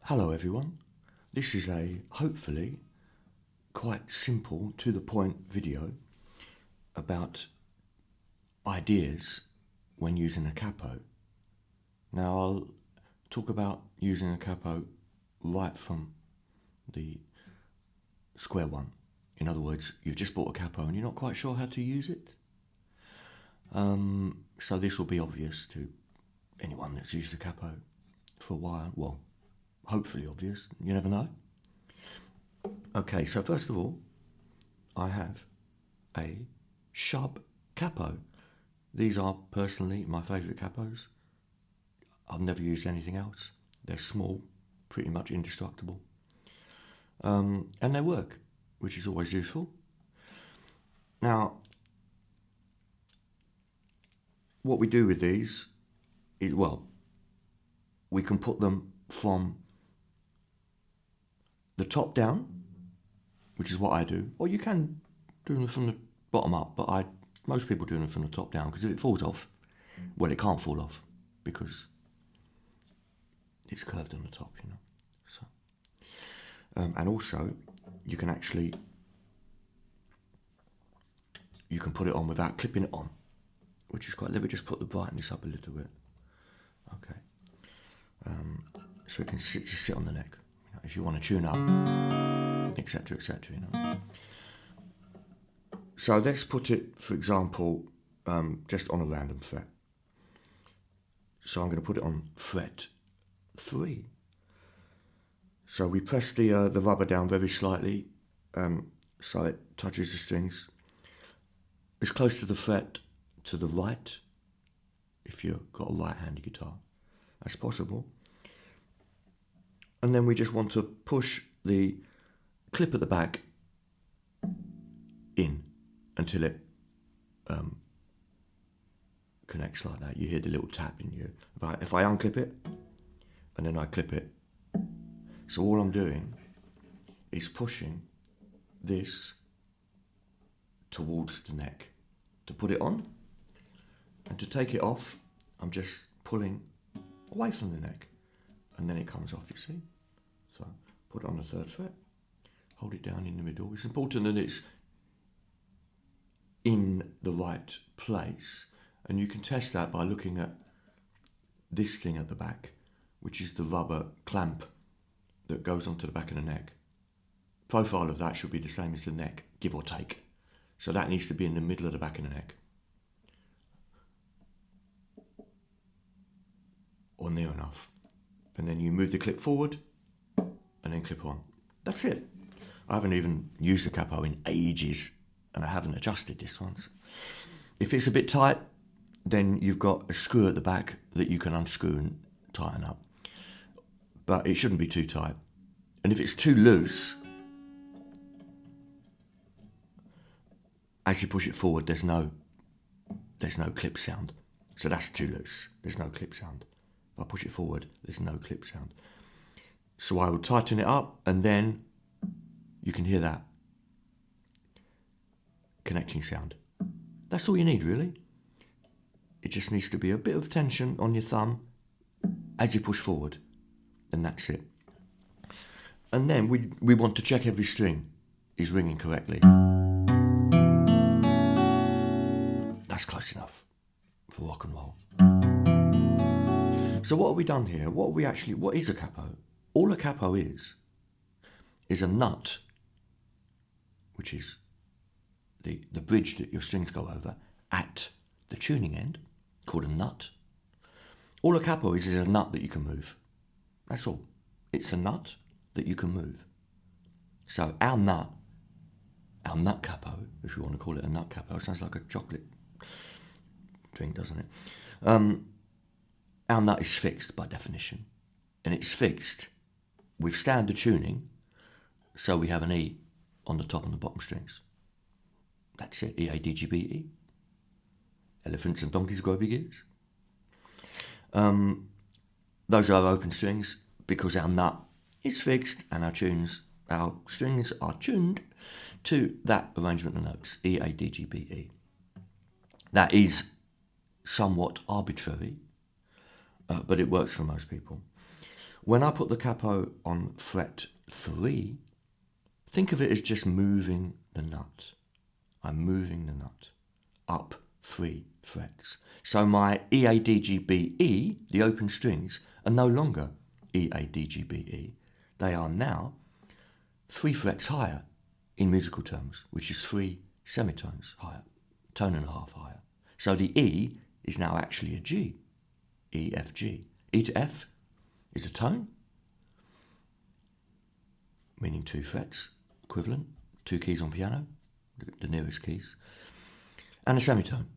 Hello everyone, this is a hopefully quite simple to the point video about ideas when using a capo. Now I'll talk about using a capo right from the square one. In other words, you've just bought a capo and you're not quite sure how to use it. So this will be obvious to anyone that's used a capo for a while. Well, hopefully obvious, you never know. Okay, so first of all, I have a Shub capo. These are personally my favourite capos. I've never used anything else. They're small, pretty much indestructible. And they work, which is always useful. Now, what we do with these is, well, we can put them from the top down, which is what I do, or you can do them from the bottom up, but most people do them from the top down, because if it falls off, well, it can't fall off because it's curved on the top, you know. So, and also, you can put it on without clipping it on, which is quite. Let me just put the brightness up a little bit. Okay, so it can just sit on the neck. You know, if you want to tune up, etc., etc. You know. So let's put it, for example, just on a random fret. So I'm going to put it on fret 3. So we press the rubber down very slightly, so it touches the strings as close to the fret to the right, if you've got a right-handed guitar, as possible. And then we just want to push the clip at the back in until it connects like that. You hear the little tap in you. If I unclip it and then I clip it, so all I'm doing is pushing this towards the neck to put it on, and to take it off I'm just pulling away from the neck, and then it comes off, you see. So put it on the 3rd fret, hold it down in the middle. It's important that it's in the right place, and you can test that by looking at this thing at the back, which is the rubber clamp that goes onto the back of the neck. Profile of that should be the same as the neck, give or take. So that needs to be in the middle of the back of the neck, or near enough. And then you move the clip forward and then clip on. That's it. I haven't even used the capo in ages, and I haven't adjusted this once. If it's a bit tight, then you've got a screw at the back that you can unscrew and tighten up. But it shouldn't be too tight. And if it's too loose, as you push it forward, there's no clip sound. So that's too loose. There's no clip sound. If I push it forward, there's no clip sound. So I will tighten it up, and then you can hear that connecting sound. That's all you need, really. It just needs to be a bit of tension on your thumb as you push forward, and that's it. And then we want to check every string is ringing correctly. That's close enough for rock and roll. So what have we done here? What is a capo? All a capo is a nut, which is the bridge that your strings go over at the tuning end, called a nut. All a capo is a nut that you can move. That's all. It's a nut that you can move. So our nut capo, if you want to call it a nut capo, sounds like a chocolate drink, doesn't it? Our nut is fixed by definition, and it's fixed with standard tuning, so we have an E on the top and the bottom strings. That's it, E, A, D, G, B, E. Elephants and donkeys grow big ears. Those are our open strings, because our nut is fixed and our strings are tuned to that arrangement of notes, E, A, D, G, B, E. That is somewhat arbitrary, but it works for most people. When I put the capo on fret 3, think of it as just moving the nut. I'm moving the nut up 3 frets. So my E, A, D, G, B, E, the open strings, are no longer E, A, D, G, B, E. They are now 3 frets higher in musical terms, which is 3 semitones higher, tone and a half higher. So the E is now actually a G, E, F, G. E to F is a tone, meaning 2 frets, equivalent, 2 keys on piano, the nearest keys, and a semitone.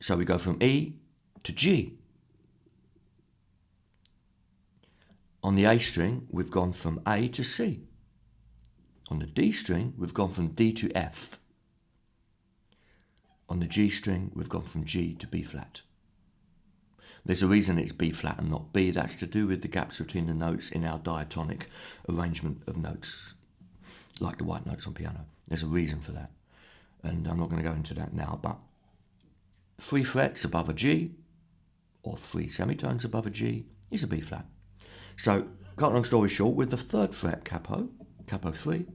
So we go from E to G. On the A string, we've gone from A to C. On the D string, we've gone from D to F. On the G string, we've gone from G to B flat. There's a reason it's B flat and not B. That's to do with the gaps between the notes in our diatonic arrangement of notes, like the white notes on piano. There's a reason for that, and I'm not going to go into that now, but 3 frets above a G, or 3 semitones above a G, is a B flat. So, cut long story short, with the 3rd fret capo 3,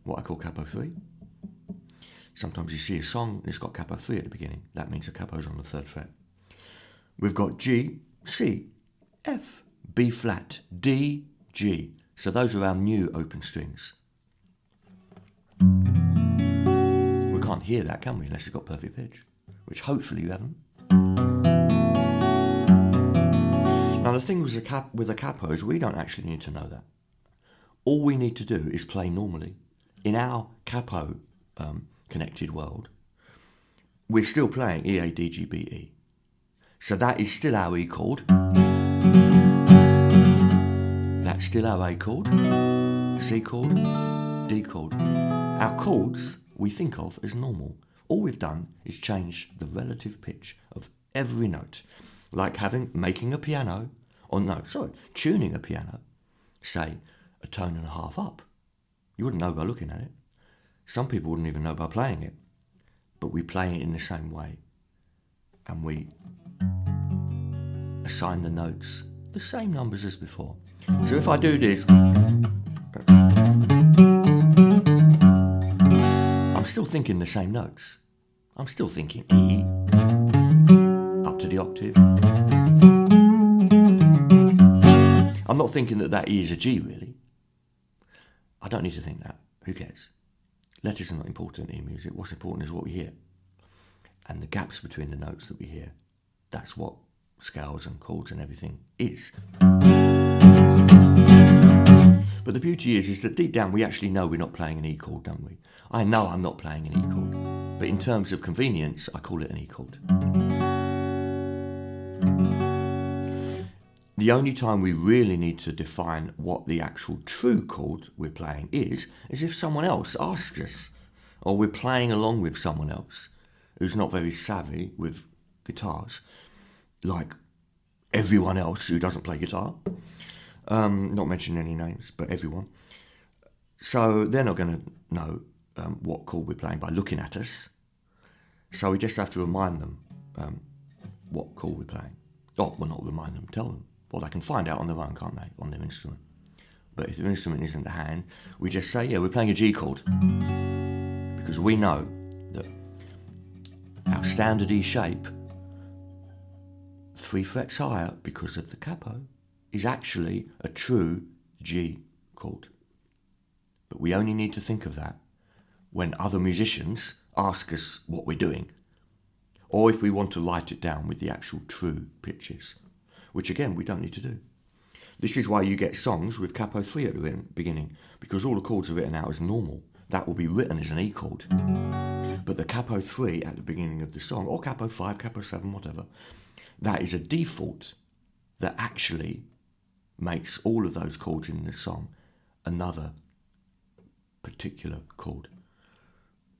what I call capo 3, sometimes you see a song that's got capo 3 at the beginning. That means the capo's on the 3rd fret. We've got G, C, F, B flat, D, G. So those are our new open strings. We can't hear that, can we, unless it's got perfect pitch, which hopefully you haven't. Now the thing with the capos, we don't actually need to know that. All we need to do is play normally. In our capo connected world, we're still playing E, A, D, G, B, E. So that is still our E chord. That's still our A chord, C chord, D chord. Our chords we think of as normal. All we've done is change the relative pitch of every note. Like making a piano, tuning a piano, say, a tone and a half up. You wouldn't know by looking at it. Some people wouldn't even know by playing it. But we play it in the same way. And we assign the notes the same numbers as before. So if I do this, I'm still thinking the same notes. I'm still thinking E, up to the octave. I'm not thinking that E is a G, really. I don't need to think that. Who cares? Letters are not important in music. What's important is what we hear. And the gaps between the notes that we hear. That's what scales and chords and everything is. But the beauty is that deep down we actually know we're not playing an E chord, don't we? I know I'm not playing an E chord. But in terms of convenience, I call it an E chord. The only time we really need to define what the actual true chord we're playing is if someone else asks us, or we're playing along with someone else who's not very savvy with guitars, like everyone else who doesn't play guitar, not mentioning any names, but everyone. So they're not going to know what chord we're playing by looking at us. So we just have to remind them what chord we're playing. Oh, well, not remind them, tell them. Well, they can find out on their own, can't they, on their instrument. But if their instrument isn't the hand, we just say, yeah, we're playing a G chord. Because we know that our standard E shape, 3 frets higher because of the capo, is actually a true G chord. But we only need to think of that when other musicians ask us what we're doing, or if we want to write it down with the actual true pitches, which again we don't need to do. This is why you get songs with capo 3 at the beginning, because all the chords are written out as normal. That will be written as an E chord. But the capo 3 at the beginning of the song, or capo 5, capo 7, whatever, that is a default that actually makes all of those chords in the song another particular chord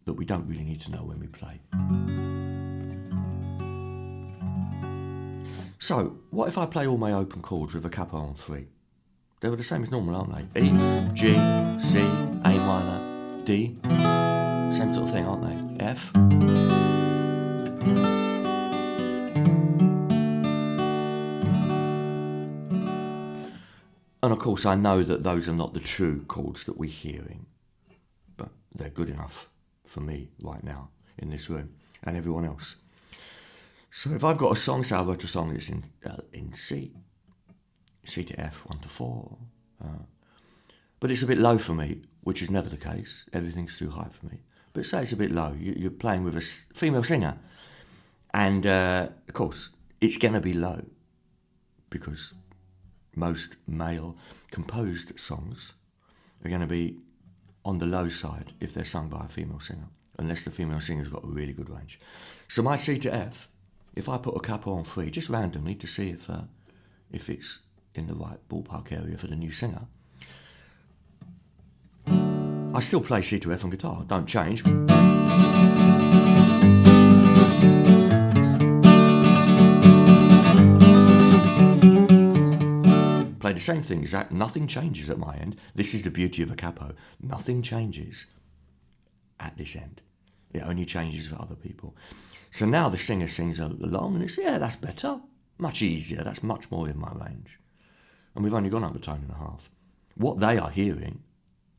that we don't really need to know when we play. So, what if I play all my open chords with a capo on 3? They were the same as normal, aren't they? E, G, C, A minor, D. Same sort of thing, aren't they? F. And of course, I know that those are not the true chords that we're hearing, but they're good enough for me right now in this room and everyone else. So if I've got a song, say I wrote a song that's in C, C to F, 1 to 4, but it's a bit low for me, which is never the case. Everything's too high for me. But say it's a bit low. You're playing with a female singer, and of course, it's going to be low because most male composed songs are going to be on the low side if they're sung by a female singer, unless the female singer's got a really good range. So my C to F, if I put a capo on 3, just randomly to see if it's in the right ballpark area for the new singer, I still play C to F on guitar, don't change. Play the same thing, exact. Nothing changes at my end. This is the beauty of a capo. Nothing changes at this end. It only changes for other people. So now the singer sings along and it's, yeah, that's better. Much easier. That's much more in my range. And we've only gone up a tone and a half. What they are hearing,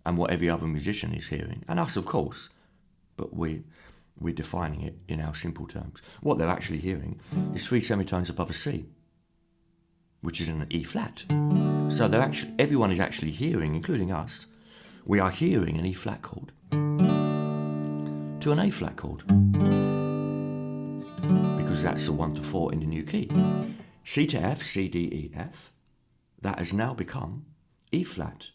and what every other musician is hearing, and us of course, but we're defining it in our simple terms. What they're actually hearing is 3 semitones above a C, which is an E flat. So everyone is actually hearing, including us, we are hearing an E flat chord to an A flat chord, because that's a 1 to 4 in the new key. C to F, C, D, E, F, that has now become E flat,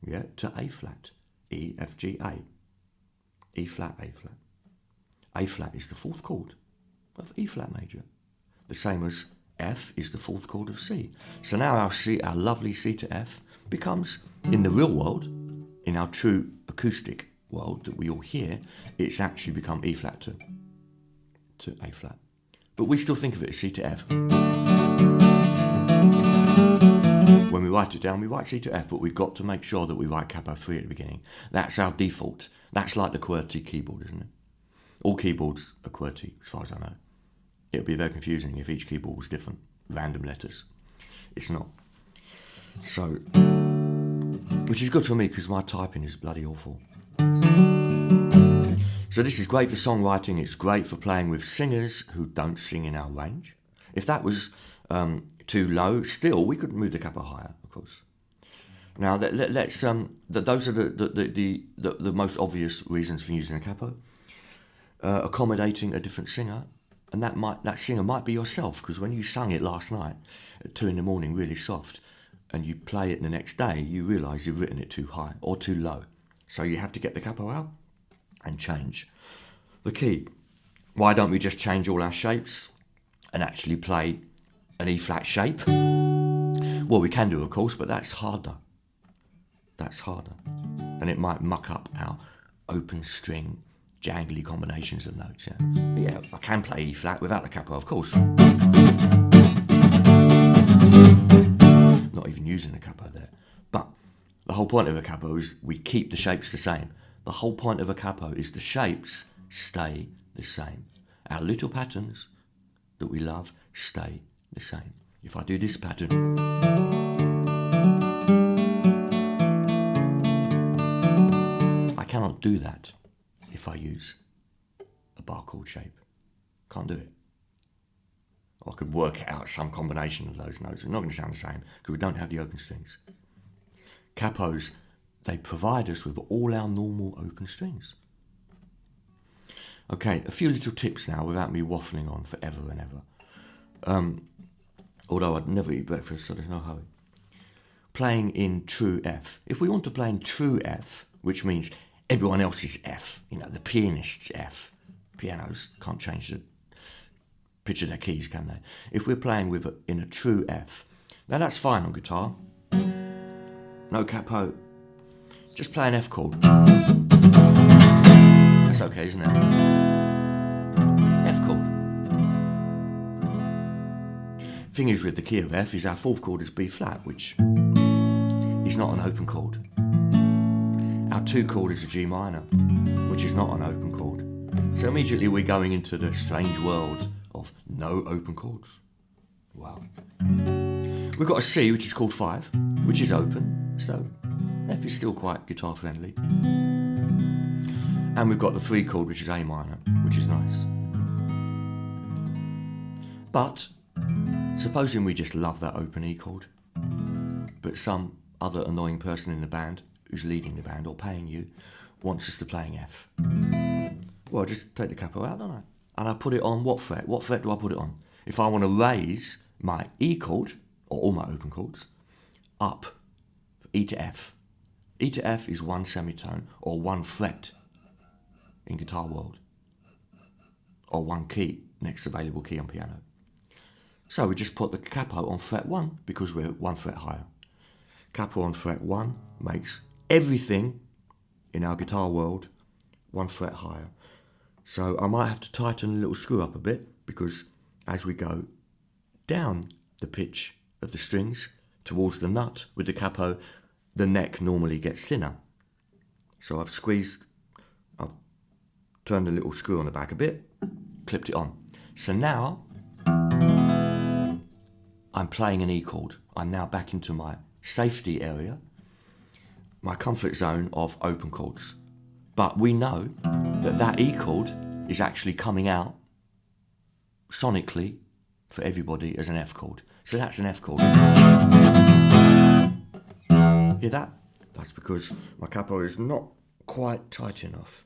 yeah, to A flat, E, F, G, A, E flat, A flat. A flat is the 4th chord of E flat major, the same as F is the 4th chord of C. So now our lovely C to F becomes, in the real world, in our true acoustic world that we all hear, it's actually become E flat to A flat. But we still think of it as C to F. When we write it down, we write C to F, but we've got to make sure that we write capo 3 at the beginning. That's our default. That's like the QWERTY keyboard, isn't it? All keyboards are QWERTY, as far as I know. It would be very confusing if each keyboard was different, random letters. It's not. So, which is good for me because my typing is bloody awful. So this is great for songwriting. It's great for playing with singers who don't sing in our range. If that was too low, still we could move the capo higher, of course. Now let's those are the most obvious reasons for using a capo. Accommodating a different singer, and that singer might be yourself, because when you sang it last night at 2 in the morning really soft, and you play it the next day, you realise you've written it too high or too low. So you have to get the capo out and change the key. Why don't we just change all our shapes and actually play an E flat shape? Well, we can do, of course, but that's harder. That's harder. And it might muck up our open string, jangly combinations of notes. Yeah, I can play E flat without the capo, of course. Not even using the capo there. But the whole point of a capo is we keep the shapes the same. The whole point of a capo is the shapes stay the same. Our little patterns that we love stay the same. If I do this pattern, I cannot do that if I use a bar chord shape. Can't do it. Or I could work out some combination of those notes. They're not going to sound the same because we don't have the open strings. Capos, they provide us with all our normal open strings. Okay, a few little tips now without me waffling on forever and ever. Although I'd never eat breakfast, so there's no hurry. Playing in true F. If we want to play in true F, which means everyone else's F, the pianist's F. Pianos can't change the pitch of their keys, can they? If we're playing in a true F, now that's fine on guitar. No capo. Just play an F chord. That's okay, isn't it? F chord. Thing is with the key of F is our 4th chord is B flat, which is not an open chord. Our 2 chord is a G minor, which is not an open chord. So immediately we're going into the strange world of no open chords. Wow. We've got a C, which is chord 5. which is open, so F is still quite guitar friendly. And we've got the 3 chord, which is A minor, which is nice. But supposing we just love that open E chord, but some other annoying person in the band who's leading the band or paying you wants us to play an F. Well, I just take the capo out, don't I? And I put it on what fret? What fret do I put it on? If I want to raise my E chord, or all my open chords, up, E to F. E to F is 1 semitone, or 1 fret in guitar world, or 1 key, next available key on piano. So we just put the capo on fret 1 because we're 1 fret higher. Capo on fret 1 makes everything in our guitar world 1 fret higher. So I might have to tighten a little screw up a bit, because as we go down the pitch of the strings towards the nut with the capo, the neck normally gets thinner. So I've turned the little screw on the back a bit, clipped it on. So now I'm playing an E chord. I'm now back into my safety area, my comfort zone of open chords. But we know that that E chord is actually coming out sonically for everybody as an F chord. So that's an F chord. Hear that? That's because my capo is not quite tight enough.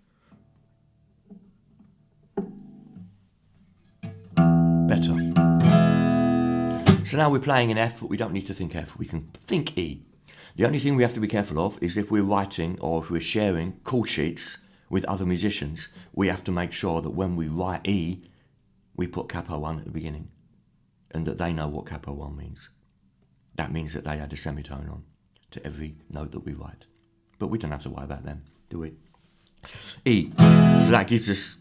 Better. So now we're playing an F, but we don't need to think F, we can think E. The only thing we have to be careful of is if we're writing or if we're sharing chord sheets with other musicians, we have to make sure that when we write E, we put capo 1 at the beginning, and that they know what capo 1 means. That means that they add a semitone on to every note that we write. But we don't have to worry about them, do we? E. So that gives us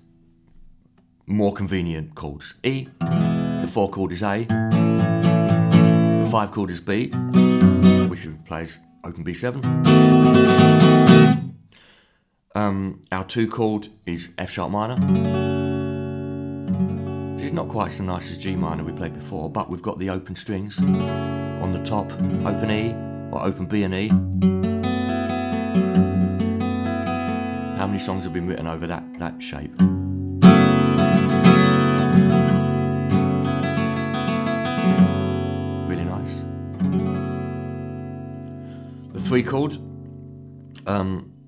more convenient chords. E, the 4 chord is A, the 5 chord is B, which plays open B7. Our 2 chord is F sharp minor, which is not quite so nice as G minor we played before, but we've got the open strings on the top, open E or open B and E. How many songs have been written over that shape? Really nice. The 3 chord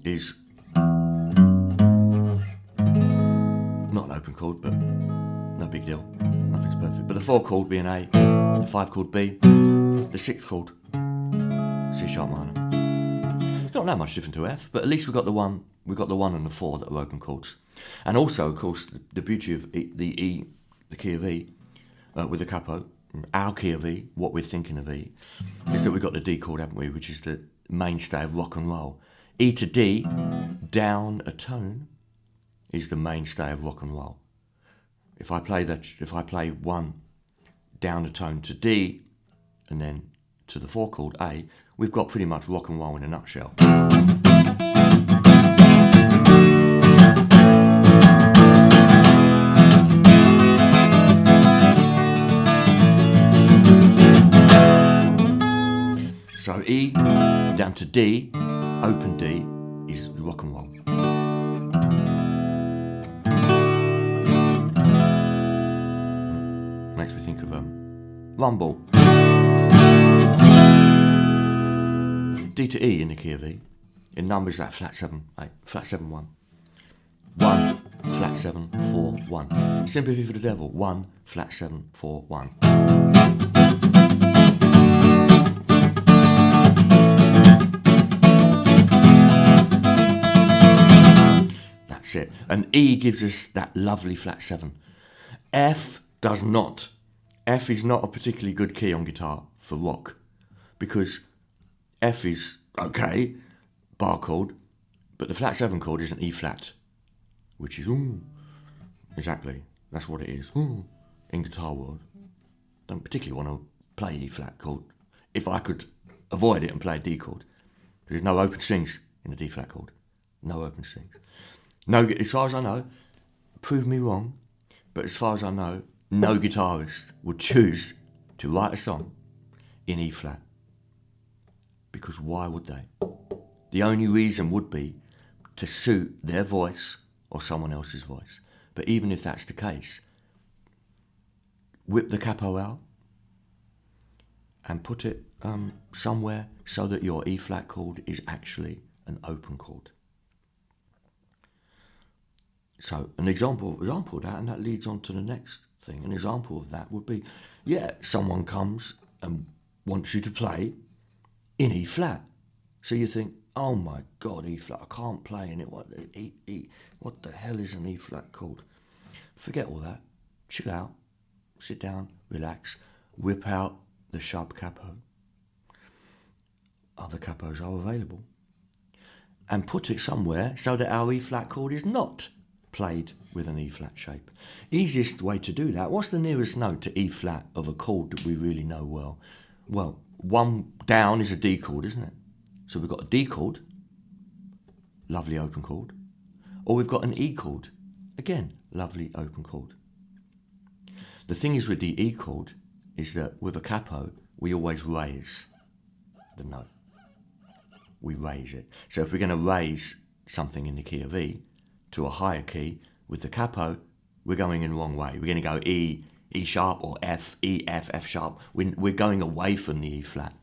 is not an open chord, but no big deal. Nothing's perfect. But the 4 chord being A, the 5 chord B, the 6th chord C sharp minor. It's not that much different to F, but at least we've got the 1 and the 4 that are open chords. And also, of course, the beauty of the key of E, with the capo, our key of E, what we're thinking of E, is that we've got the D chord, haven't we, which is the mainstay of rock and roll. E to D, down a tone, is the mainstay of rock and roll. If I play 1 down a tone to D, and then to the 4 chord A, we've got pretty much rock and roll in a nutshell. So E down to D, open D, is rock and roll. Makes me think of Rumble. D to E in the key of E. In numbers that flat 7, 8, flat 7, 1. 1, flat 7, 4, 1. Sympathy for the Devil. 1, flat 7, 4, 1. That's it. And E gives us that lovely flat 7. F does not. F is not a particularly good key on guitar for rock, because F is okay, bar chord, but the flat 7 chord is an E flat, which is exactly, that's what it is in guitar world. Don't particularly want to play E flat chord if I could avoid it and play a D chord. There's no open strings in the D flat chord, no open strings. No, as far as I know, prove me wrong, but as far as I know, no guitarist would choose to write a song in E flat. because why would they? The only reason would be to suit their voice or someone else's voice. But even if that's the case, whip the capo out and put it somewhere so that your E flat chord is actually an open chord. So an example of that, and that leads on to the next thing. An example of that would be, someone comes and wants you to play in E flat. So you think, oh my God, E flat, I can't play in it. What the hell is an E flat chord? Forget all that. Chill out, sit down, relax, whip out the sharp capo. Other capos are available. And put it somewhere so that our E flat chord is not played with an E flat shape. Easiest way to do that, what's the nearest note to E flat of a chord that we really know well? Well, one down is a D chord, isn't it? So we've got a D chord, lovely open chord, or we've got an E chord, again, lovely open chord. The thing is with the E chord is that with a capo, we always raise the note. We raise it. So if we're going to raise something in the key of E to a higher key, with the capo, we're going in the wrong way. We're going to go E, E sharp, or F, E, F, F sharp. We're going away from the E flat.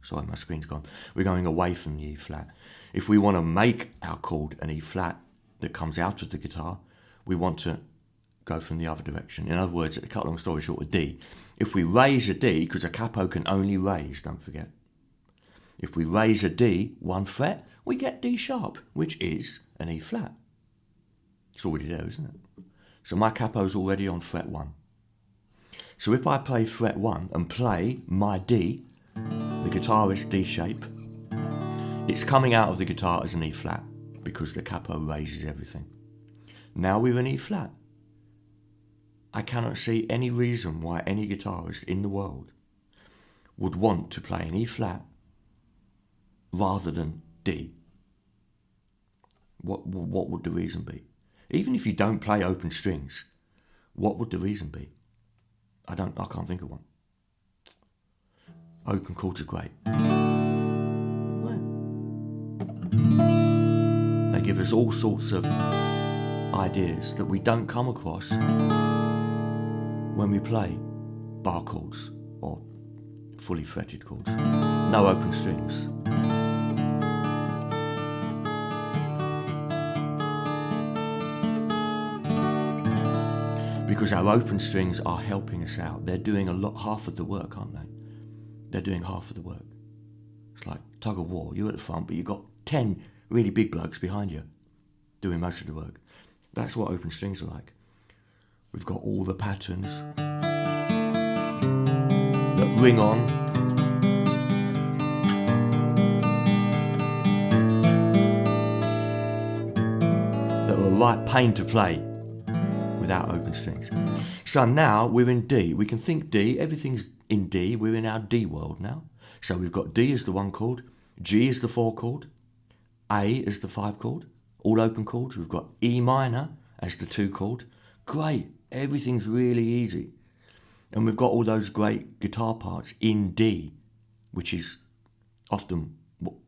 Sorry, my screen's gone. We're going away from the E flat. If we want to make our chord an E flat that comes out of the guitar, we want to go from the other direction. In other words, to cut a long story short, a D. If we raise a D, because a capo can only raise, don't forget. If we raise a D one fret, we get D sharp, which is an E flat. It's already there, isn't it? So my capo's already on fret 1. So if I play fret 1 and play my D, the guitarist D shape, it's coming out of the guitar as an E flat because the capo raises everything. Now we're in E flat. I cannot see any reason why any guitarist in the world would want to play an E flat rather than D. What would the reason be? Even if you don't play open strings, what would the reason be? I can't think of one. Open chords are great. They give us all sorts of ideas that we don't come across when we play bar chords or fully fretted chords. No open strings. Because our open strings are helping us out. They're doing half of the work, aren't they? They're doing half of the work. It's like tug of war. You're at the front, but you've got 10 really big blokes behind you doing most of the work. That's what open strings are like. We've got all the patterns that ring on. That are a right pain to play without open strings. So now we're in D. We can think D, everything's in D. We're in our D world now. So we've got D as the 1 chord, G as the 4 chord, A as the 5 chord, all open chords. We've got E minor as the 2 chord. Great, everything's really easy. And we've got all those great guitar parts in D, which is often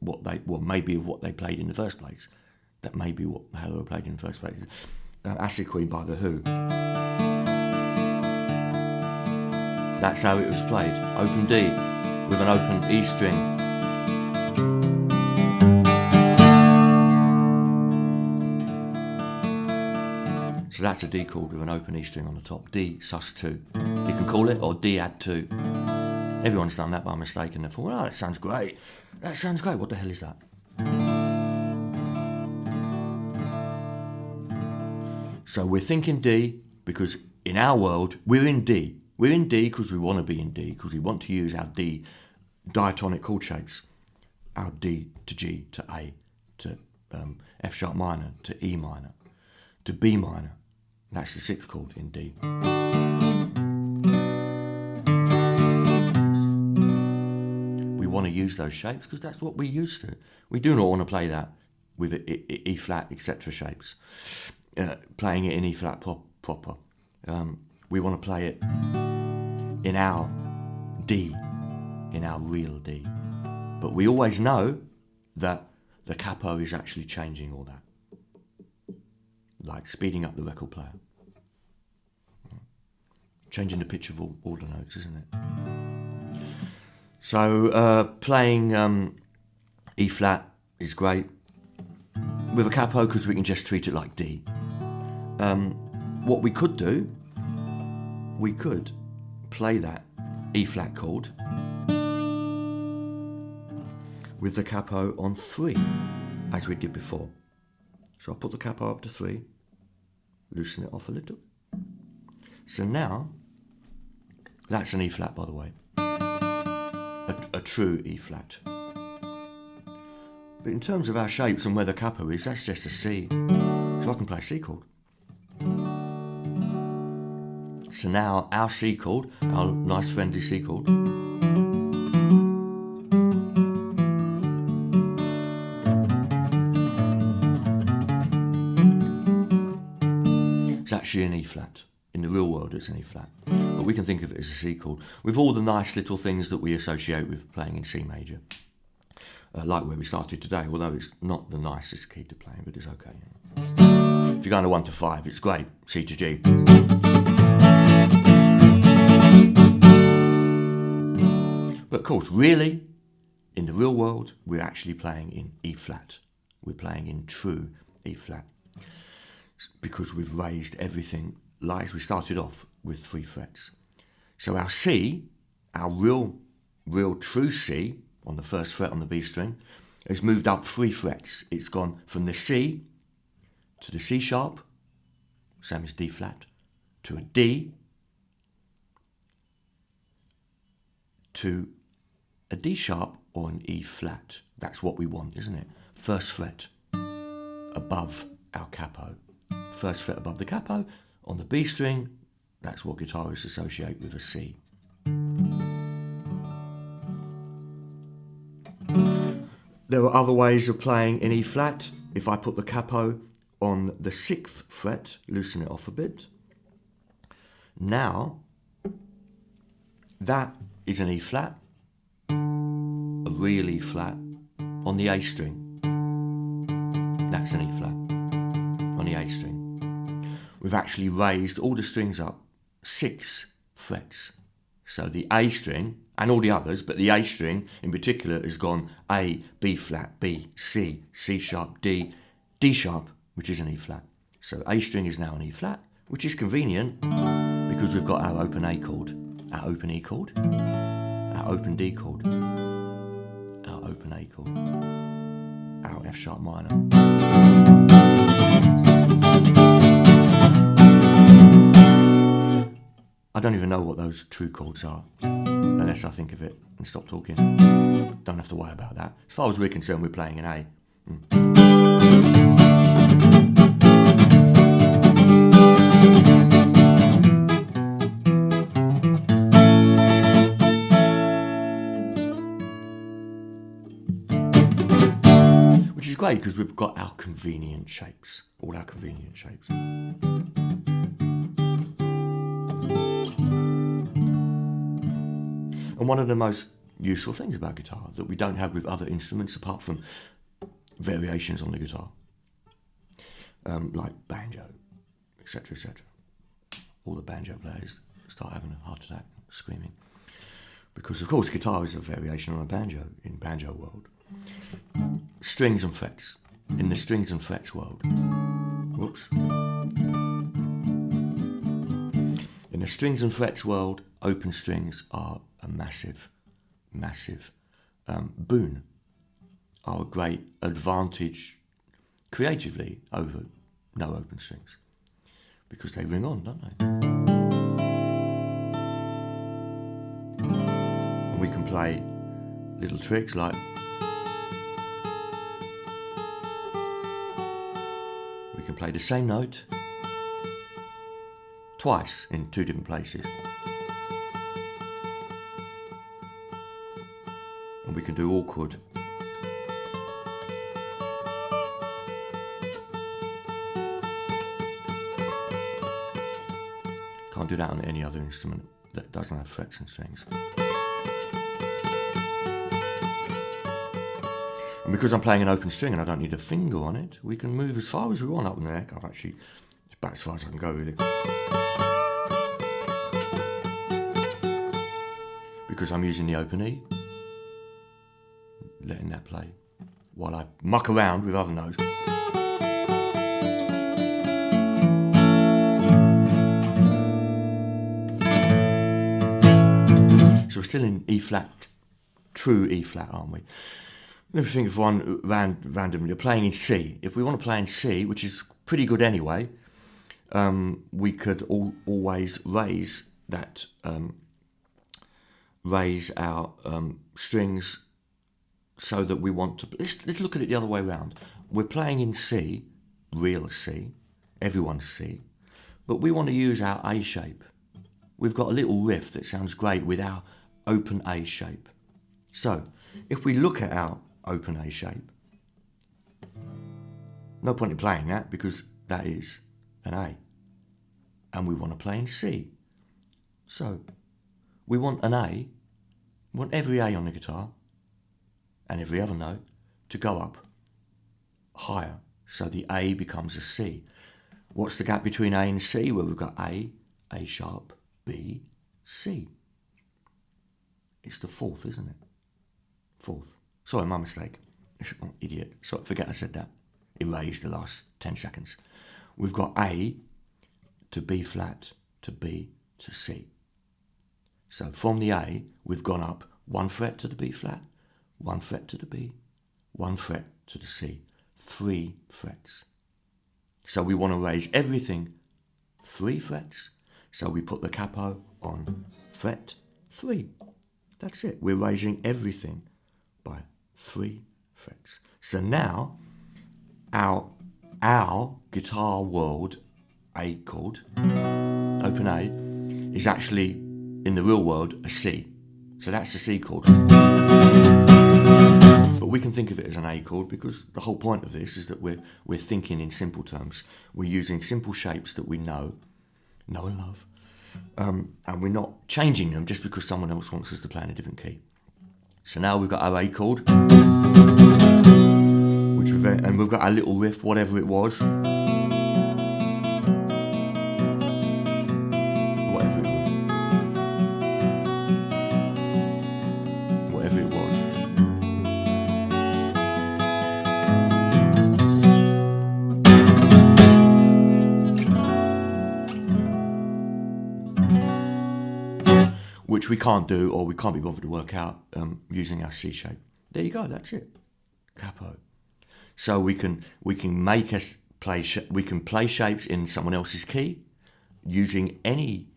maybe what they played in the first place. That may be how they were played in the first place. Acid Queen by The Who. That's how it was played. Open D with an open E string. So that's a D chord with an open E string on the top. D sus2. You can call it, or D add 2. Everyone's done that by mistake and they thought, oh, that sounds great. That sounds great. What the hell is that? So we're thinking D because in our world, we're in D. We're in D because we want to be in D, because we want to use our D diatonic chord shapes. Our D to G to A to F sharp minor to E minor to B minor. That's the 6th chord in D. We want to use those shapes because that's what we're used to. We do not want to play that with E flat, etc. shapes. Playing it in E flat proper. We want to play it in our D, in our real D. But we always know that the capo is actually changing all that. Like speeding up the record player. Changing the pitch of all the notes, isn't it? So playing E flat is great. With a capo, because we can just treat it like D. What we could do, we could play that E flat chord with the capo on 3, as we did before. So I'll put the capo up to 3, loosen it off a little. So now, that's an E flat, by the way. A true E flat. But in terms of our shapes and where the capo is, that's just a C. So I can play a C chord. So now our C chord, our nice friendly C chord, it's actually an E flat. In the real world it's an E flat. But we can think of it as a C chord, with all the nice little things that we associate with playing in C major. Like where we started today, although it's not the nicest key to play, but it's okay. If you're going to 1 to 5, it's great, C to G. But of course, really, in the real world, we're actually playing in E flat. We're playing in true E flat. Because we've raised everything, like as we started off with 3 frets. So our C, our real true C, on the first fret on the B string, has moved up 3 frets. It's gone from the C to the C sharp, same as D flat, to a D, to a D sharp or an E flat. That's what we want, isn't it? First fret above our capo. First fret above the capo. On the B string, that's what guitarists associate with a C. There are other ways of playing in E flat. If I put the capo on the 6th fret, loosen it off a bit. Now, that is an E flat, a real E flat, on the A string. That's an E flat, on the A string. We've actually raised all the strings up 6 frets. So the A string, and all the others, but the A string in particular has gone A, B flat, B, C, C sharp, D, D sharp, which is an E flat. So A string is now an E flat, which is convenient because we've got our open A chord, our open E chord, our open D chord, our open A chord, our F sharp minor. I don't even know what those true chords are, unless I think of it and stop talking. Don't have to worry about that. As far as we're concerned, we're playing an A. Which is great because we've got our convenient shapes, all our convenient shapes. And one of the most useful things about guitar that we don't have with other instruments apart from variations on the guitar, like banjo, etc., etc. All the banjo players start having a heart attack, screaming. Because, of course, guitar is a variation on a banjo in banjo world. Strings and frets. In the strings and frets world. Whoops. In the strings and frets world, open strings are a massive, massive boon, are a great advantage creatively over no open strings because they ring on, don't they? And we can play little tricks like we can play the same note twice in 2 different places. And we can do awkward. Can't do that on any other instrument that doesn't have frets and strings. because I'm playing an open string and I don't need a finger on it, we can move as far as we want up in the neck. It's about as far as I can go really. Because I'm using the open E, letting that play while I muck around with other notes. So we're still in E flat, true E flat, aren't we? Let me think of one randomly. You're playing in C. If we want to play in C, which is pretty good anyway, we could always raise that, raise our strings so that we want to. Let's look at it the other way around. We're playing in C, real C, everyone's C, but we want to use our A shape. We've got a little riff that sounds great with our open A shape. So, if we look at our open A shape, no point in playing that because that is an A. And we want to play in C. So, we want an A, we want every A on the guitar and every other note to go up higher. So the A becomes a C. What's the gap between A and C? Well, we've got A sharp, B, C. It's the fourth, isn't it? Fourth. Sorry, my mistake. Oh, idiot. Sorry, forget I said that. Erase the last 10 seconds. We've got A to B flat to B to C. So from the A, we've gone up 1 fret to the B flat, 1 fret to the B, 1 fret to the C. 3 frets. So we want to raise everything 3 frets. So we put the capo on fret 3. That's it. We're raising everything by 3 frets. So now our guitar world A chord, open A, is actually in the real world a C. So that's the C chord. But we can think of it as an A chord because the whole point of this is that we're thinking in simple terms. We're using simple shapes that we know and love. And we're not changing them just because someone else wants us to play in a different key. So now we've got our A chord, and we've got our little riff, whatever it was. Whatever it was. Which we can't do, or we can't be bothered to work out using our C shape. There you go. That's it. Capo. So we can make us play. We can play shapes in someone else's key, using any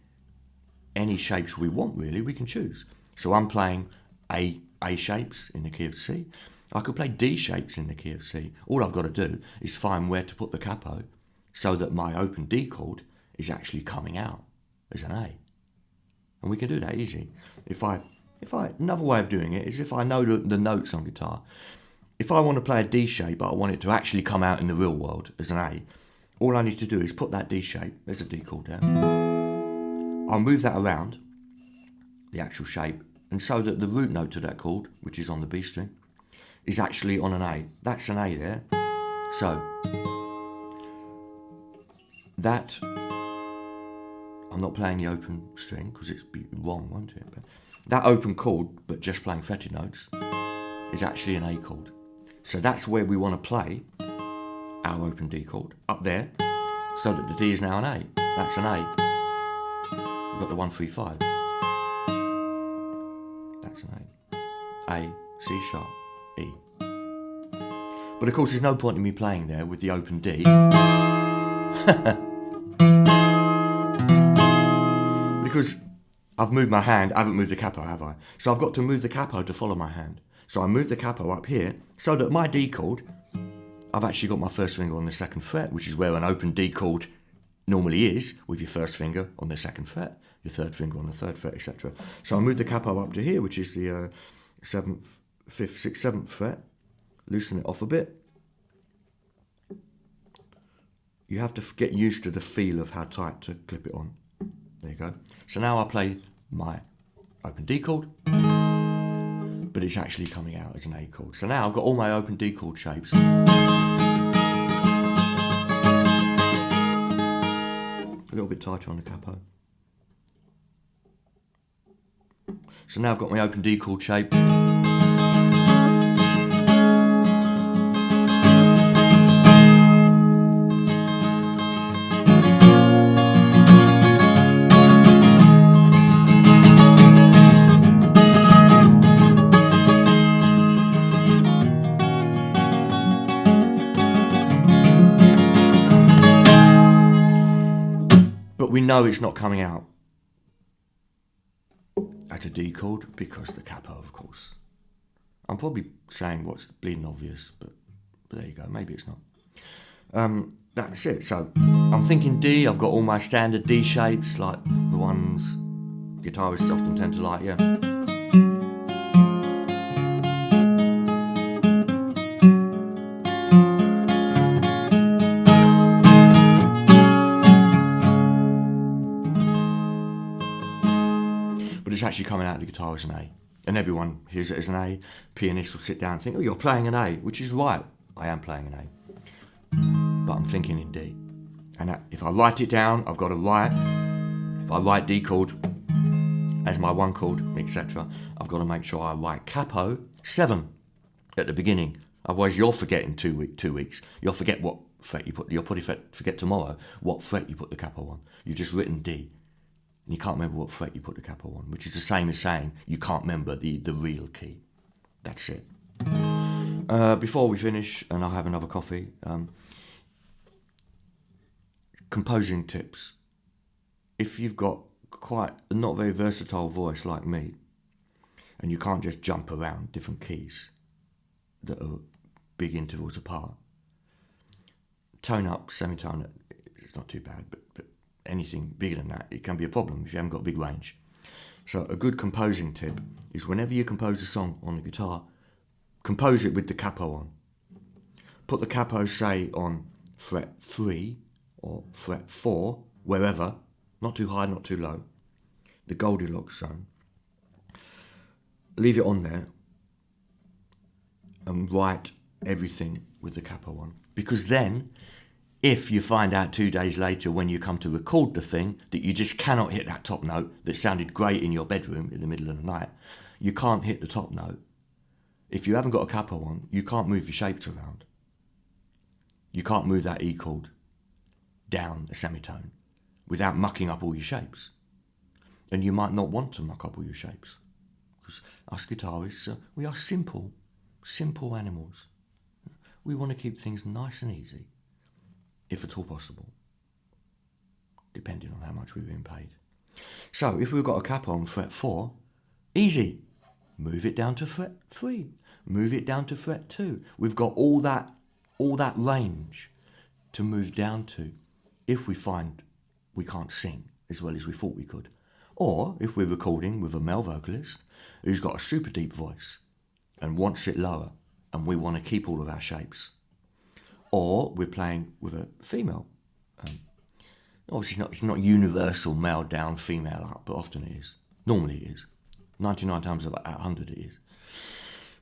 shapes we want. Really, we can choose. So I'm playing A shapes in the key of C. I could play D shapes in the key of C. All I've got to do is find where to put the capo, so that my open D chord is actually coming out as an A. And we can do that easy. If I another way of doing it is if I know the notes on guitar. If I want to play a D shape, but I want it to actually come out in the real world as an A, all I need to do is put that D shape, there's a D chord there. I'll move that around, the actual shape, and so that the root note to that chord, which is on the B string, is actually on an A. That's an A there. So, that, I'm not playing the open string because it's be wrong, won't it? But that open chord, but just playing fretted notes, is actually an A chord. So that's where we want to play our open D chord, up there, so that the D is now an A. That's an A. We've got the 1, 3, 5. That's an A. A, C sharp, E. But of course there's no point in me playing there with the open D. Because I've moved my hand, I haven't moved the capo, have I? So I've got to move the capo to follow my hand. So I move the capo up here, so that my D chord, I've actually got my first finger on the 2nd fret, which is where an open D chord normally is, with your first finger on the 2nd fret, your 3rd finger on the 3rd fret, etc. So I move the capo up to here, which is the 7th, 5th, 6th, 7th fret, loosen it off a bit. You have to get used to the feel of how tight to clip it on. There you go. So now I play my open D chord, but it's actually coming out as an A chord. So now I've got all my open D chord shapes. A little bit tighter on the capo. So now I've got my open D chord shape. But we know it's not coming out as a D chord because the capo, of course. I'm probably saying what's bleeding obvious, but there you go, maybe it's not. That's it. So I'm thinking D, I've got all my standard D shapes, like the ones guitarists often tend to like, yeah. But it's actually coming out of the guitar as an A. And everyone hears it as an A. Pianists will sit down and think, oh, you're playing an A, which is right. I am playing an A. But I'm thinking in D. And if I write it down, I've got to write. If I write D chord as my one chord, etc., I've got to make sure I write capo 7 at the beginning. Otherwise, you're forgetting 2 weeks. You'll forget what fret you put. You'll forget tomorrow what fret you put the capo on. You've just written D. And you can't remember what fret you put the capo on, which is the same as saying you can't remember the real key. That's it. Before we finish, and I'll have another coffee, composing tips. If you've got quite a not very versatile voice like me, and you can't just jump around different keys that are big intervals apart, tone up, semitone, it's not too bad, but anything bigger than that, it can be a problem if you haven't got a big range. So a good composing tip is whenever you compose a song on the guitar, compose it with the capo on. Put the capo, say, on fret 3 or fret 4, wherever, not too high, not too low, the Goldilocks zone. Leave it on there and write everything with the capo on. Because then, if you find out 2 days later when you come to record the thing that you just cannot hit that top note that sounded great in your bedroom in the middle of the night, you can't hit the top note. If you haven't got a capo on, you can't move your shapes around. You can't move that E chord down a semitone without mucking up all your shapes. And you might not want to muck up all your shapes. Because us guitarists, we are simple animals. We want to keep things nice and easy, if at all possible, depending on how much we've been paid. So if we've got a capo on fret 4, easy. Move it down to fret 3. Move it down to fret 2. We've got all that range to move down to if we find we can't sing as well as we thought we could. Or if we're recording with a male vocalist who's got a super deep voice and wants it lower and we want to keep all of our shapes. Or we're playing with a female. Obviously it's not universal male down, female up, but often it is. Normally it is. 99 times out of 100 it is.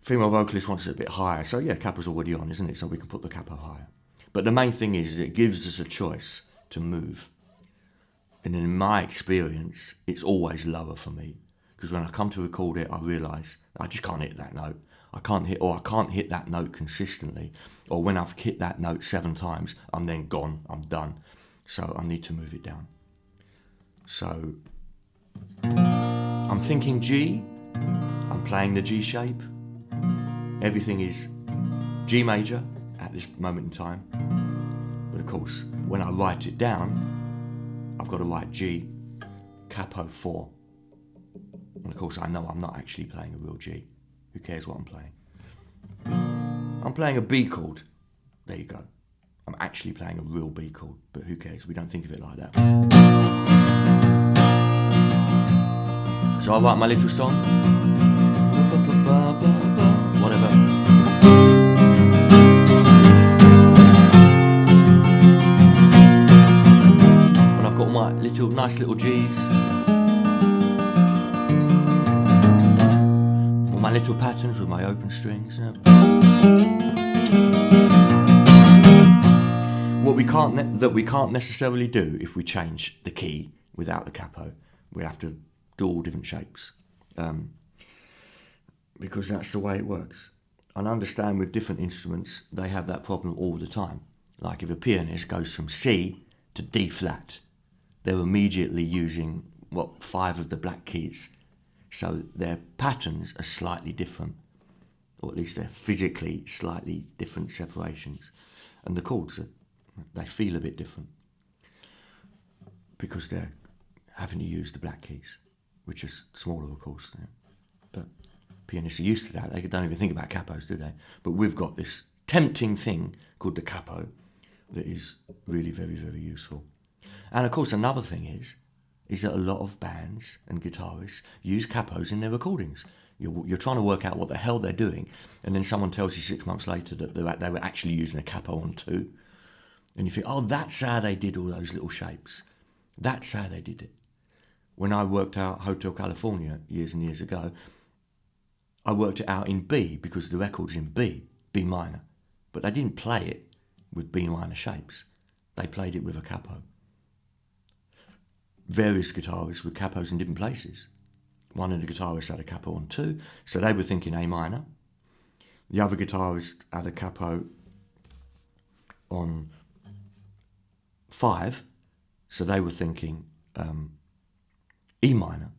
Female vocalist wants it a bit higher, so yeah, capo's already on, isn't it? So we can put the capo higher. But the main thing is it gives us a choice to move. And in my experience, it's always lower for me. Because when I come to record it, I realise I just can't hit that note. I can't hit that note consistently. Or when I've hit that note 7 times, I'm then gone, I'm done. So I need to move it down. So I'm thinking G, I'm playing the G shape. Everything is G major at this moment in time. But of course, when I write it down, I've got to write G, capo 4. And of course I know I'm not actually playing a real G. Who cares what I'm playing? I'm playing a B chord. There you go. I'm actually playing a real B chord, but who cares? We don't think of it like that. So I write my little song. Whatever. When I've got all my nice little G's, all my little patterns with my open strings. What we can't necessarily do if we change the key without the capo. We have to do all different shapes, because that's the way it works. And I understand with different instruments they have that problem all the time. Like if a pianist goes from C to D flat, they're immediately using 5 of the black keys. So their patterns are slightly different, or at least they're physically slightly different separations. And the chords, they feel a bit different because they're having to use the black keys, which is smaller, of course. But pianists are used to that. They don't even think about capos, do they? But we've got this tempting thing called the capo that is really very, very useful. And of course, another thing is that a lot of bands and guitarists use capos in their recordings. You're trying to work out what the hell they're doing, and then someone tells you 6 months later that they were actually using a capo on 2. And you think, oh, that's how they did all those little shapes. That's how they did it. When I worked out Hotel California years and years ago, I worked it out in B because the record's in B minor. But they didn't play it with B minor shapes. They played it with a capo. Various guitarists with capos in different places. One of the guitarists had a capo on 2, so they were thinking A minor. The other guitarist had a capo on 5, so they were thinking E minor,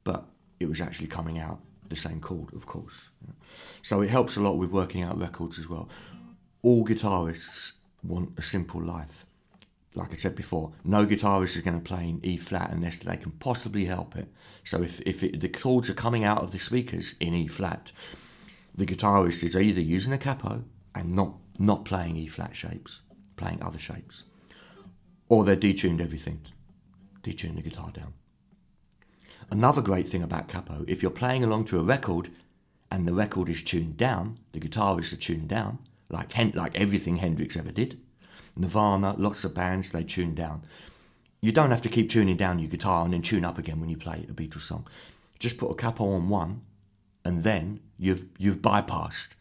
but it was actually coming out the same chord, of course. So it helps a lot with working out records as well. All guitarists want a simple life. Like I said before, no guitarist is going to play in E flat unless they can possibly help it. So if the chords are coming out of the speakers in E flat, the guitarist is either using a capo and not playing E flat shapes, playing other shapes, or they're detuned everything, detune the guitar down. Another great thing about capo, if you're playing along to a record and the record is tuned down, the guitarists are tuned down, like everything Hendrix ever did. Nirvana, lots of bands, they tune down. You don't have to keep tuning down your guitar and then tune up again when you play a Beatles song. Just put a capo on 1 and then you've bypassed.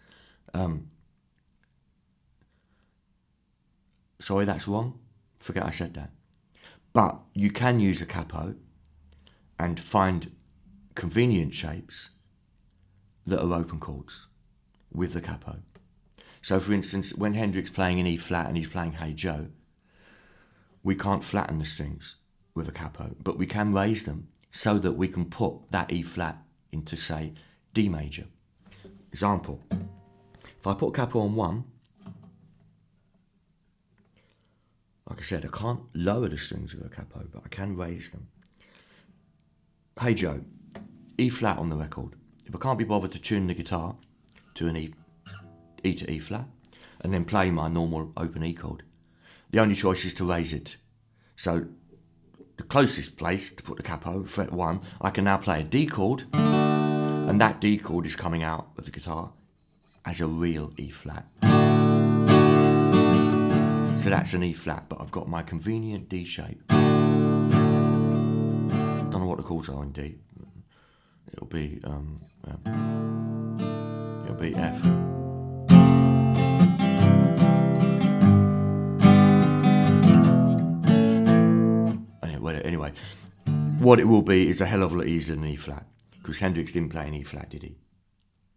Sorry, that's wrong. Forget I said that. But you can use a capo and find convenient shapes that are open chords with the capo. So, for instance, when Hendrix playing in E flat and he's playing Hey Joe, we can't flatten the strings with a capo, but we can raise them so that we can put that E flat into, say, D major. Example, if I put a capo on 1, like I said, I can't lower the strings with a capo, but I can raise them. Hey Joe, E flat on the record. If I can't be bothered to tune the guitar to an E to E flat, and then play my normal open E chord, the only choice is to raise it. So the closest place to put the capo, fret 1, I can now play a D chord, and that D chord is coming out of the guitar as a real E flat. So that's an E flat, but I've got my convenient D shape. Don't know what the chords are in D. It'll be F. Anyway, what it will be is a hell of a lot easier than E flat, because Hendrix didn't play an E flat, did he?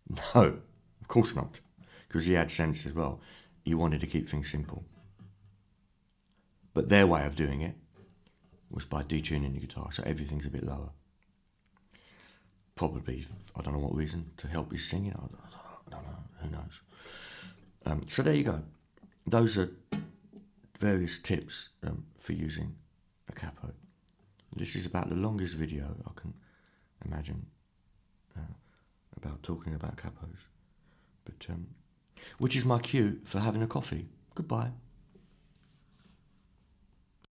No, of course not, because he had sense as well. He wanted to keep things simple. But their way of doing it was by detuning the guitar, so everything's a bit lower. Probably, I don't know what reason, to help his singing, I don't know, who knows. So there you go. Those are various tips for using a capo. This is about the longest video I can imagine about talking about capos. But which is my cue for having a coffee. Goodbye.